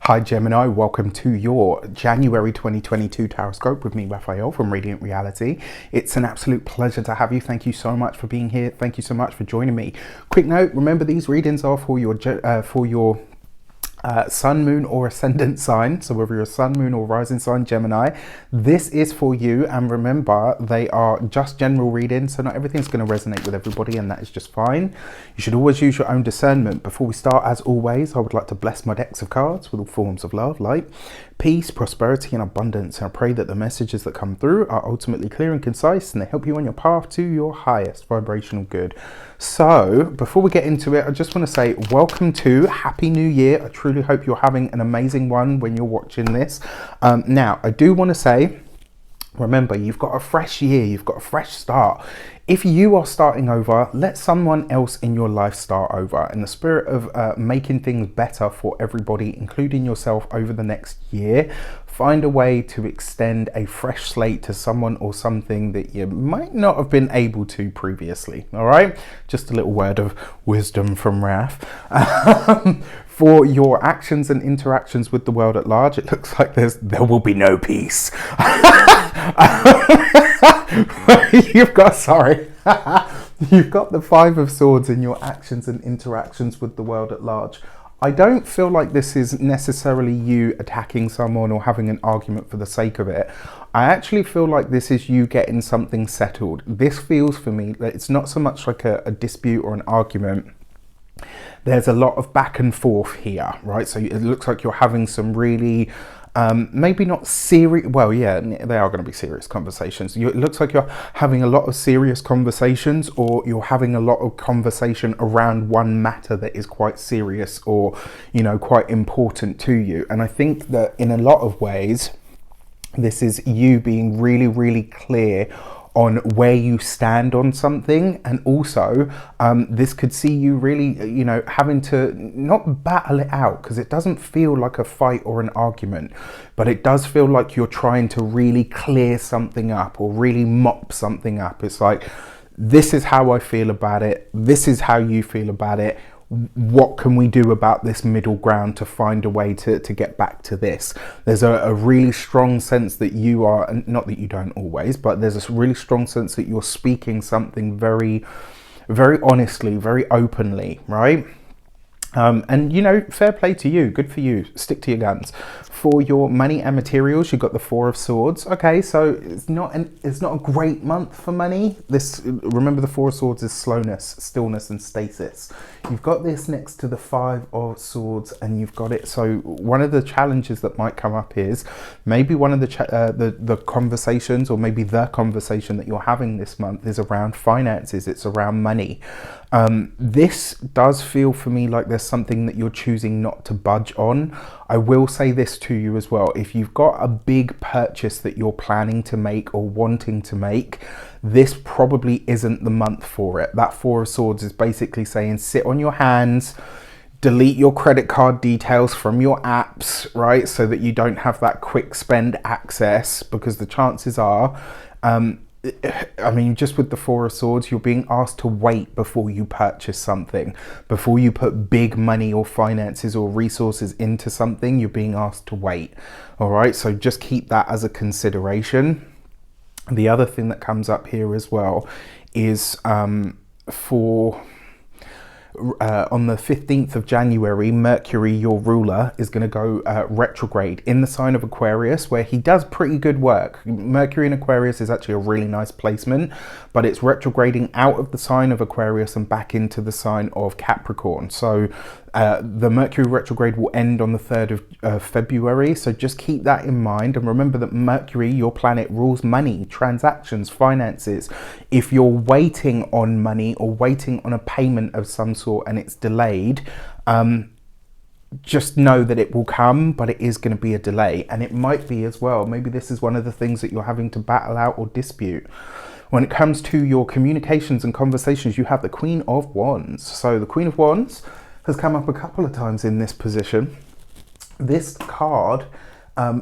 Hi Gemini, welcome to your January 2022 Tarot Scope with me, Raphael from Reydiant Reality. It's an absolute pleasure to have you. Thank you so much for being here. Thank you so much for joining me. Quick note, remember these readings are for your sun, moon or ascendant sign. So whether you're a sun, moon or rising sign Gemini, this is for you. And remember, they are just general readings, so not everything's going to resonate with everybody, and that is just fine. You should always use your own discernment. Before we start, as always, I would like to bless my decks of cards with all forms of love, light, peace, prosperity and abundance. And I pray that the messages that come through are ultimately clear and concise, and they help you on your path to your highest vibrational good. So before we get into it, I just want to say welcome to Happy New Year. I truly hope you're having an amazing one when you're watching this. Now, I do want to say, remember, you've got a fresh year, you've got a fresh start. If you are starting over, let someone else in your life start over. In the spirit of making things better for everybody, including yourself, over the next year, find a way to extend a fresh slate to someone or something that you might not have been able to previously. All right, just a little word of wisdom from Raph. For your actions and interactions with the world at large, it looks like there will be no peace. You've got the Five of Swords in your actions and interactions with the world at large. I don't feel like this is necessarily you attacking someone or having an argument for the sake of it. I actually feel like this is you getting something settled. This feels for me that it's not so much like a dispute or an argument. There's a lot of back and forth here, right? So it looks like you're having some really maybe not serious, well, yeah, they are going to be serious conversations. It looks like you're having a lot of serious conversations, or you're having a lot of conversation around one matter that is quite serious or, you know, quite important to you. And I think that in a lot of ways, this is you being really, really clear on where you stand on something. And also this could see you really, you know, having to not battle it out, because it doesn't feel like a fight or an argument, but it does feel like you're trying to really clear something up or really mop something up. It's like, this is how I feel about it, this is how you feel about it. What can we do about this middle ground to find a way to get back to this? There's a really strong sense that you are, not that you don't always, but there's a really strong sense that you're speaking something very, very honestly, very openly, right? And you know, fair play to you, good for you, stick to your guns. For your money and materials, you've got the Four of Swords. Okay, so it's not a great month for money. Remember, the Four of Swords is slowness, stillness and stasis. You've got this next to the Five of Swords, and you've got it. So one of the challenges that might come up is maybe one of the conversations, or maybe the conversation that you're having this month is around finances. It's around money. This does feel for me like there's something that you're choosing not to budge on. I will say this to you as well. If you've got a big purchase that you're planning to make or wanting to make, this probably isn't the month for it. That Four of Swords is basically saying sit on your hands, delete your credit card details from your apps, right? So that you don't have that quick spend access, because the chances are, I mean, just with the Four of Swords, you're being asked to wait before you purchase something. Before you put big money or finances or resources into something, you're being asked to wait. All right, so just keep that as a consideration. The other thing that comes up here as well is on the 15th of January, Mercury, your ruler, is going to go retrograde in the sign of Aquarius, where he does pretty good work. Mercury in Aquarius is actually a really nice placement, but it's retrograding out of the sign of Aquarius and back into the sign of Capricorn. So the Mercury retrograde will end on the 3rd of February. So just keep that in mind. And remember that Mercury, your planet, rules money, transactions, finances. If you're waiting on money or waiting on a payment of some sort and it's delayed, just know that it will come, but it is going to be a delay. And it might be as well, maybe this is one of the things that you're having to battle out or dispute. When it comes to your communications and conversations, you have the Queen of Wands. So the Queen of Wands has come up a couple of times in this position. This card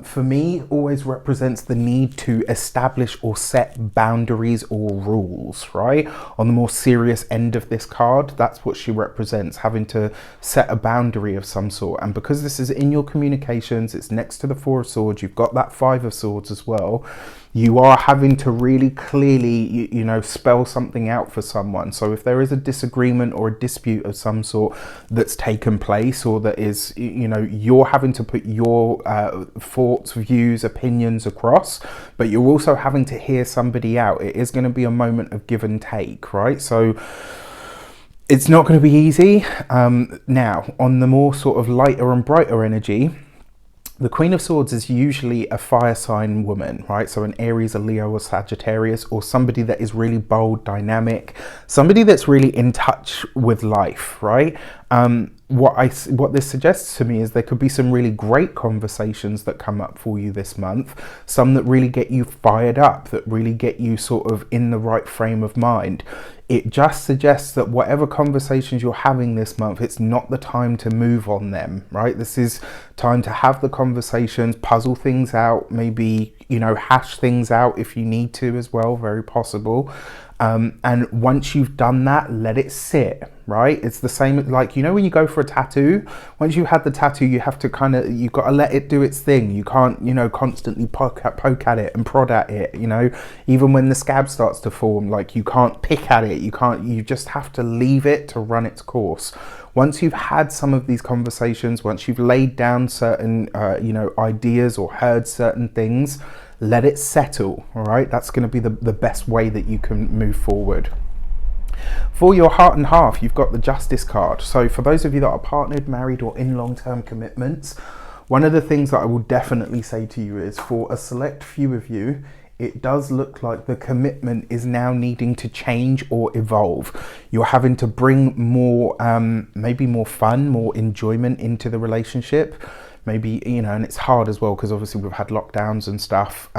for me, always represents the need to establish or set boundaries or rules, right? On the more serious end of this card, that's what she represents, having to set a boundary of some sort. And because this is in your communications, it's next to the Four of Swords, you've got that Five of Swords as well. You are having to really clearly, you know, spell something out for someone. So if there is a disagreement or a dispute of some sort that's taken place, or that is, you know, you're having to put your thoughts, views, opinions across, but you're also having to hear somebody out. It is going to be a moment of give and take, right? So it's not going to be easy. Now, on the more sort of lighter and brighter energy, the Queen of Swords is usually a fire sign woman, right? So an Aries, a Leo, or Sagittarius, or somebody that is really bold, dynamic, somebody that's really in touch with life, right? What this suggests to me is there could be some really great conversations that come up for you this month, some that really get you fired up, that really get you sort of in the right frame of mind. It just suggests that whatever conversations you're having this month, it's not the time to move on them, right? This is time to have the conversations, puzzle things out, maybe, you know, hash things out if you need to as well, very possible. And once you've done that, let it sit, right? It's the same, like, you know, when you go for a tattoo, once you had the tattoo, you have to you've got to let it do its thing. You can't, you know, constantly poke at it and prod at it, you know, even when the scab starts to form, like, you can't pick at it. You just have to leave it to run its course. Once you've had some of these conversations, once you've laid down certain, you know, ideas or heard certain things, let it settle, all right? That's going to be the best way that you can move forward. For your heart and half, you've got the Justice card. So for those of you that are partnered, married, or in long-term commitments, one of the things that I will definitely say to you is, for a select few of you, it does look like the commitment is now needing to change or evolve. You're having to bring more, maybe more fun, more enjoyment into the relationship. Maybe, you know, and it's hard as well because obviously we've had lockdowns and stuff.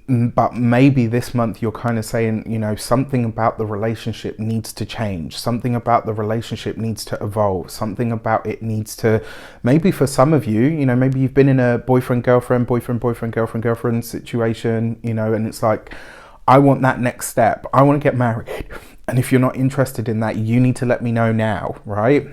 But maybe this month you're kind of saying, you know, something about the relationship needs to change. Something about the relationship needs to evolve. Something about it needs to, maybe for some of you, you know, maybe you've been in a boyfriend, girlfriend situation, you know, and it's like, I want that next step. I want to get married. And if you're not interested in that, you need to let me know now, right?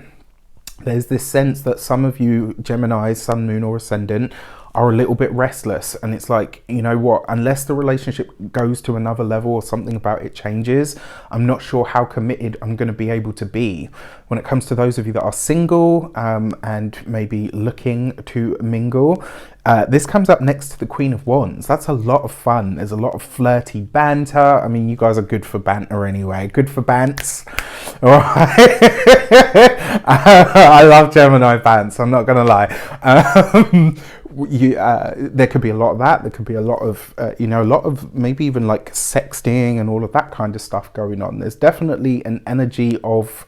There's this sense that some of you, Gemini, Sun, Moon, or Ascendant, are a little bit restless, and it's like, you know what, unless the relationship goes to another level or something about it changes, I'm not sure how committed I'm going to be able to be. When it comes to those of you that are single and maybe looking to mingle, this comes up next to the Queen of Wands. That's a lot of fun. There's a lot of flirty banter. I mean, you guys are good for banter anyway. Good for bants. All right. I love Gemini bants, I'm not going to lie. There could be a lot of that. There could be a lot of, you know, a lot of maybe even like sexting and all of that kind of stuff going on. There's definitely an energy of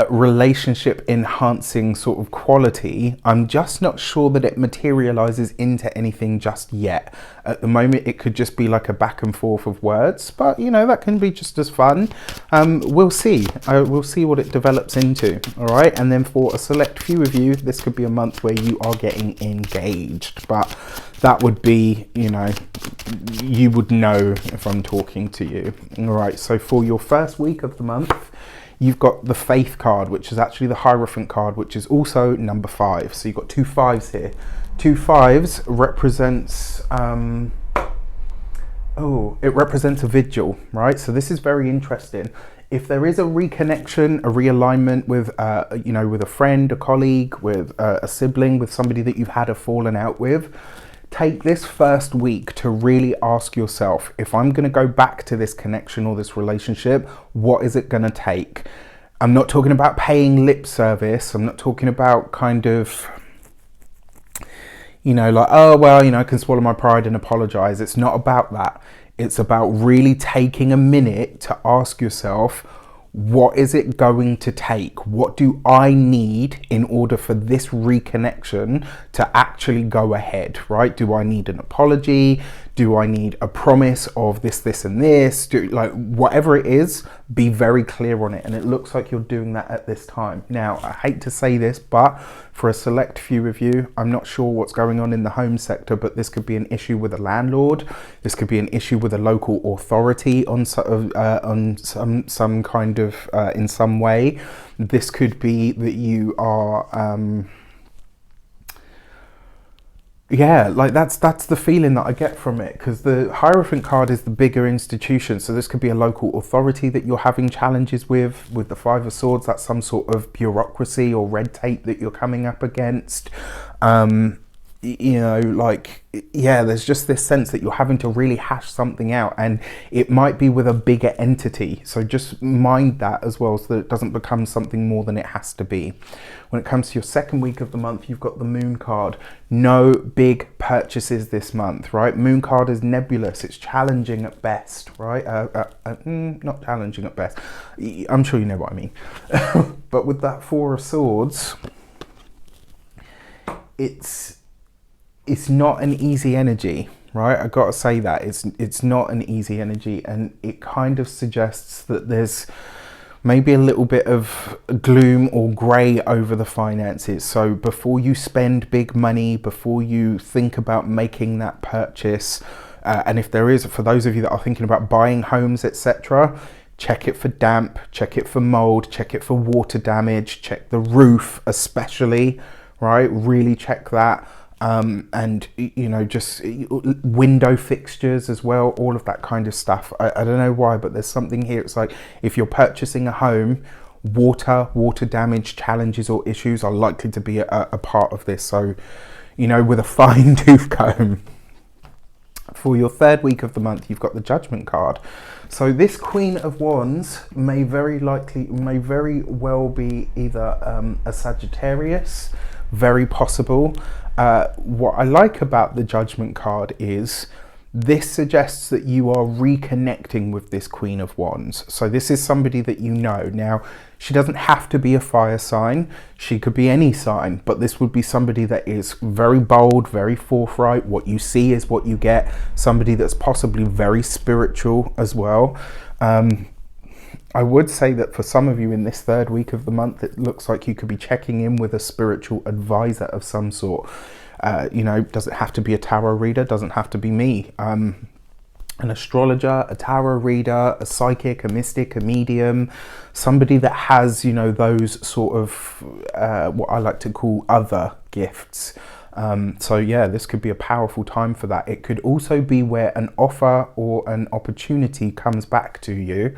relationship enhancing sort of quality. I'm just not sure that it materializes into anything just yet. At the moment, it could just be like a back and forth of words, but you know, that can be just as fun. We'll see. We'll see what it develops into. All right. And then for a select few of you, this could be a month where you are getting engaged, but that would be, you know, you would know if I'm talking to you. All right. So for your first week of the month, you've got the Faith card, which is actually the Hierophant card, which is also number 5. So you've got 2 5s here. 2 5s represents, it represents a vigil, right? So this is very interesting. If there is a reconnection, a realignment with, you know, with a friend, a colleague, with a sibling, with somebody that you've had a falling out with, take this first week to really ask yourself, if I'm going to go back to this connection or this relationship, what is it going to take? I'm not talking about paying lip service. I'm not talking about kind of, you know, like, oh, well, you know, I can swallow my pride and apologize. It's not about that. It's about really taking a minute to ask yourself, what is it going to take? What do I need in order for this reconnection to actually go ahead, right? Do I need an apology? Do I need a promise of this, this and this? Like whatever it is, be very clear on it. And it looks like you're doing that at this time. Now, I hate to say this, but for a select few of you, I'm not sure what's going on in the home sector, but this could be an issue with a landlord. This could be an issue with a local authority on some kind of, in some way. This could be that you are, yeah, like that's the feeling that I get from it, because the Hierophant card is the bigger institution. So this could be a local authority that you're having challenges with the Five of Swords. That's some sort of bureaucracy or red tape that you're coming up against. You know, like, yeah, there's just this sense that you're having to really hash something out, and it might be with a bigger entity. So just mind that as well, so that it doesn't become something more than it has to be. When it comes to your second week of the month, you've got the Moon card. No big purchases this month, right? Moon card is nebulous. It's challenging at best, right? Not challenging at best. I'm sure you know what I mean. But with that Four of Swords, it's not an easy energy, right? I gotta say that it's not an easy energy, and it kind of suggests that there's maybe a little bit of gloom or grey over the finances. So before you spend big money, before you think about making that purchase, and if there is, for those of you that are thinking about buying homes, etc., check it for damp, check it for mold, check it for water damage, check the roof especially, right? Really check that. And you know, just window fixtures as well, all of that kind of stuff. I don't know why, but there's something here. It's like if you're purchasing a home, water damage challenges or issues are likely to be a part of this. So, you know, with a fine tooth comb. For your third week of the month, you've got the Judgment card. So this Queen of Wands may very well be either a Sagittarius, very possible. What I like about the Judgment card is this suggests that you are reconnecting with this Queen of Wands. So this is somebody that you know. Now, she doesn't have to be a fire sign. She could be any sign, but this would be somebody that is very bold, very forthright. What you see is what you get. Somebody that's possibly very spiritual as well. I would say that for some of you in this third week of the month, it looks like you could be checking in with a spiritual advisor of some sort. You know, doesn't have to be a tarot reader, doesn't have to be me. An astrologer, a tarot reader, a psychic, a mystic, a medium, somebody that has, you know, those sort of what I like to call other gifts. So yeah, this could be a powerful time for that. It could also be where an offer or an opportunity comes back to you.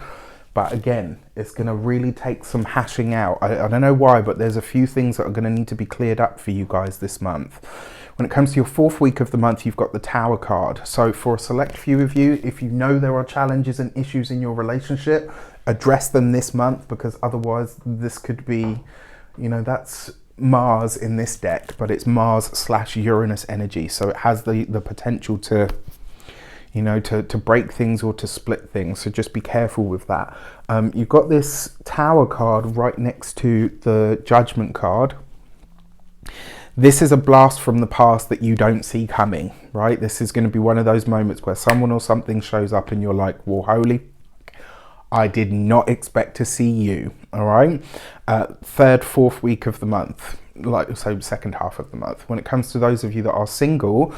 But again, it's going to really take some hashing out. I don't know why, but there's a few things that are going to need to be cleared up for you guys this month. When it comes to your fourth week of the month, you've got the Tower card. So for a select few of you, if you know there are challenges and issues in your relationship, address them this month, because otherwise this could be, you know, that's Mars in this deck, but it's Mars/Uranus energy. So it has the potential to, you know, to break things or to split things. So just be careful with that. You've got this Tower card right next to the Judgment card. This is a blast from the past that you don't see coming, right? This is going to be one of those moments where someone or something shows up and you're like, well, holy, I did not expect to see you, all right? Third, fourth week of the month, like, so second half of the month. When it comes to those of you that are single,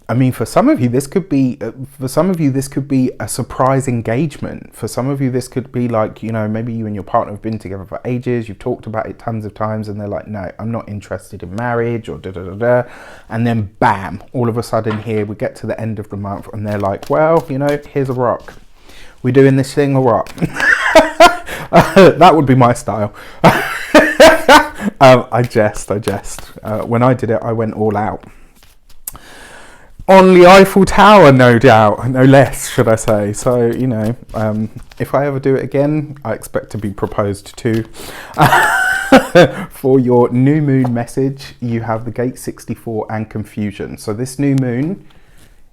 I mean, for some of you, this could be a surprise engagement. For some of you, this could be like, you know, maybe you and your partner have been together for ages. You've talked about it tons of times and they're like, no, I'm not interested in marriage or da-da-da-da. And then bam, all of a sudden here, we get to the end of the month and they're like, well, you know, here's a rock. We doing this thing or what? That would be my style. I jest. When I did it, I went all out. On the Eiffel Tower, no doubt, no less, should I say. So, you know, if I ever do it again, I expect to be proposed to. For your new moon message, you have the Gate 64 and confusion. So this new moon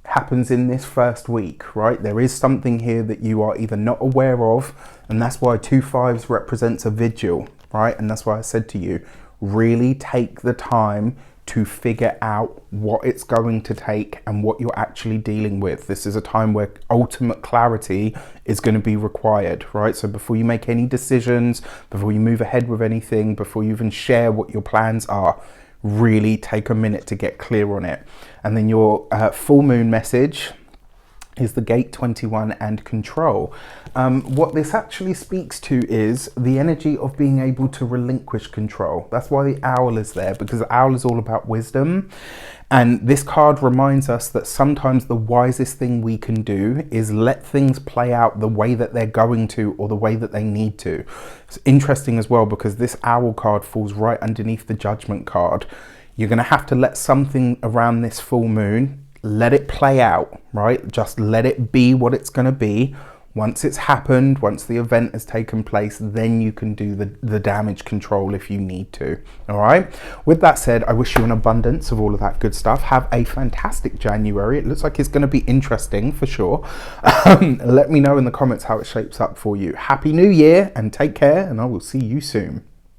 happens in this first week, right? There is something here that you are either not aware of, and that's why 2 5s represents a vigil, right? And that's why I said to you, really take the time to figure out what it's going to take and what you're actually dealing with. This is a time where ultimate clarity is going to be required, right? So before you make any decisions, before you move ahead with anything, before you even share what your plans are, really take a minute to get clear on it. And then your full moon message is the gate 21 and control. What this actually speaks to is the energy of being able to relinquish control. That's why the owl is there, because the owl is all about wisdom. And this card reminds us that sometimes the wisest thing we can do is let things play out the way that they're going to, or the way that they need to. It's interesting as well, because this owl card falls right underneath the judgment card. You're going to have to let something around this full moon, let it play out, right? Just let it be what it's going to be. Once it's happened, once the event has taken place, then you can do the damage control if you need to. All right. With that said, I wish you an abundance of all of that good stuff. Have a fantastic January. It looks like it's going to be interesting for sure. Let me know in the comments how it shapes up for you. Happy New Year and take care, and I will see you soon.